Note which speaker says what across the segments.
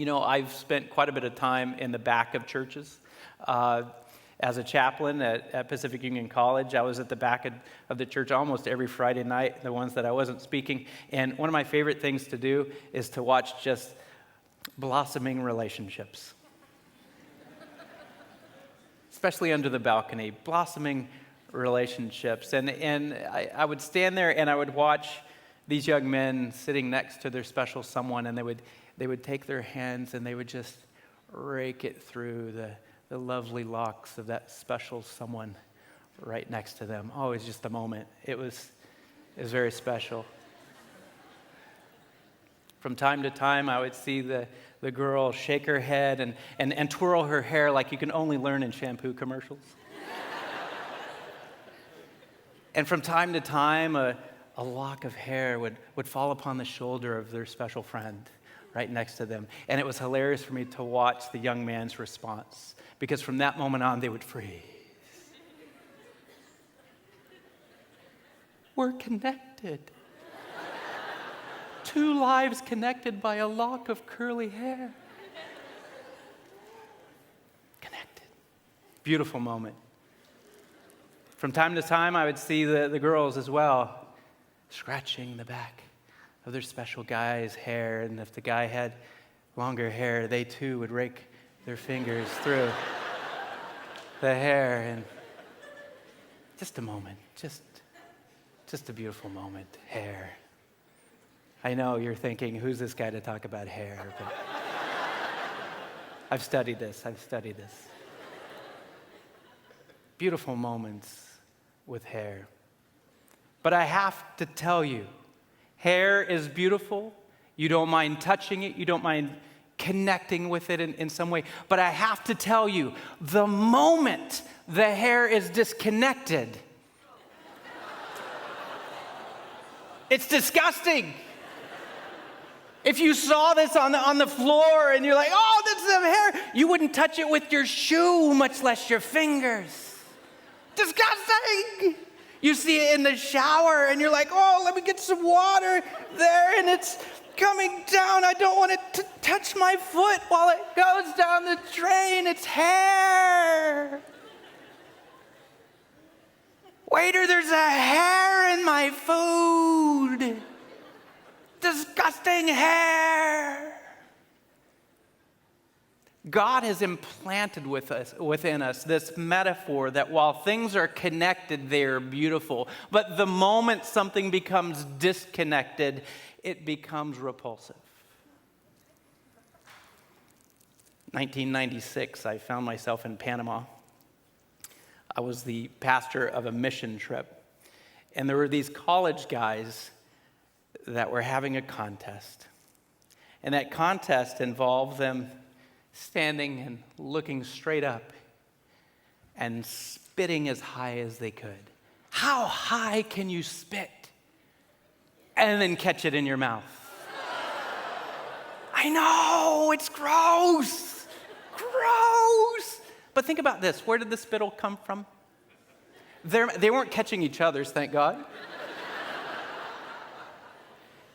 Speaker 1: You know, I've spent quite a bit of time in the back of churches. As a chaplain at Pacific Union College, I was at the back of the church almost every Friday night, the ones that I wasn't speaking. And one of my favorite things to do is to watch just blossoming relationships. Especially under the balcony, blossoming relationships. And I would stand there and I would watch these young men sitting next to their special someone, and they would take their hands and they would just rake it through the lovely locks of that special someone right next to them. Oh, it was just a moment. It was very special. From time to time, I would see the girl shake her head and twirl her hair like you can only learn in shampoo commercials. And from time to time, a lock of hair would fall upon the shoulder of their special friend right next to them. And it was hilarious for me to watch the young man's response, because from that moment on, they would freeze. We're connected. Two lives connected by a lock of curly hair. Connected. Beautiful moment. From time to time, I would see the girls as well, scratching the back of their special guy's hair. And if the guy had longer hair, they too would rake their fingers through the hair. And just a moment, just a beautiful moment. Hair. I know you're thinking, who's this guy to talk about hair? But I've studied this. Beautiful moments with hair. But I have to tell you, hair is beautiful. You don't mind touching it. You don't mind connecting with it in some way. But I have to tell you, the moment the hair is disconnected, it's disgusting. If you saw this on the floor and you're like, oh, that's some hair, you wouldn't touch it with your shoe, much less your fingers. Disgusting. You see it in the shower and you're like, oh, let me get some water there, and it's coming down. I don't want it to touch my foot while it goes down the drain. It's hair. Waiter, there's a hair in my food. Disgusting hair. God has implanted within us this metaphor that while things are connected, they are beautiful. But the moment something becomes disconnected, it becomes repulsive. 1996, I found myself in Panama. I was the pastor of a mission trip. And there were these college guys that were having a contest. And that contest involved them standing and looking straight up and spitting as high as they could. How high can you spit and then catch it in your mouth? I know, it's gross. Gross. But think about this. Where did the spittle come from? They weren't catching each other's, thank God.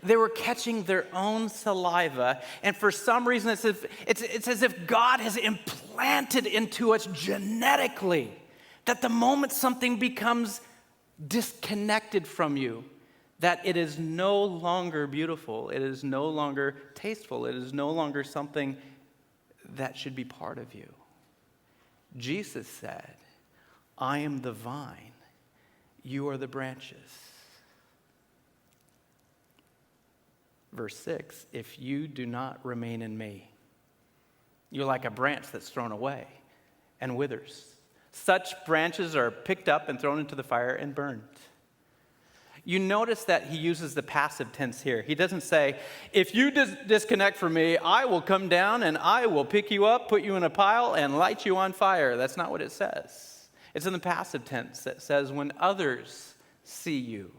Speaker 1: They were catching their own saliva, and for some reason, it's as if God has implanted into us genetically that the moment something becomes disconnected from you, that it is no longer beautiful, it is no longer tasteful, it is no longer something that should be part of you. Jesus said, I am the vine, you are the branches. Verse 6, if you do not remain in me, you're like a branch that's thrown away and withers. Such branches are picked up and thrown into the fire and burned. You notice that he uses the passive tense here. He doesn't say, if you disconnect from me, I will come down and I will pick you up, put you in a pile, and light you on fire. That's not what it says. It's in the passive tense that says, when others see you,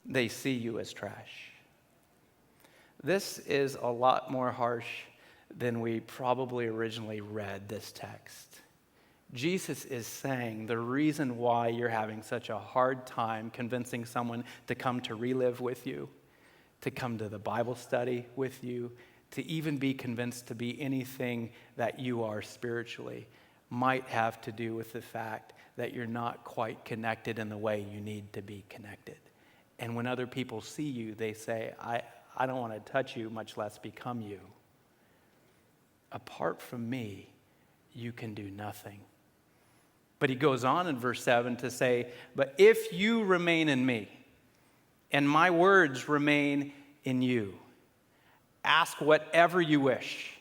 Speaker 1: they see you as trash. This is a lot more harsh than we probably originally read this text. Jesus is saying the reason why you're having such a hard time convincing someone to come to relive with you, to come to the Bible study with you, to even be convinced to be anything that you are spiritually might have to do with the fact that you're not quite connected in the way you need to be connected. And when other people see you, they say, I don't want to touch you, much less become you. Apart from me, you can do nothing. But he goes on in verse 7 to say, but if you remain in me, and my words remain in you, ask whatever you wish,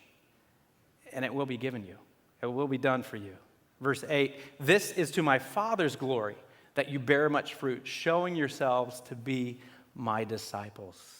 Speaker 1: and it will be given you. It will be done for you. Verse 8, this is to my Father's glory, that you bear much fruit, showing yourselves to be my disciples.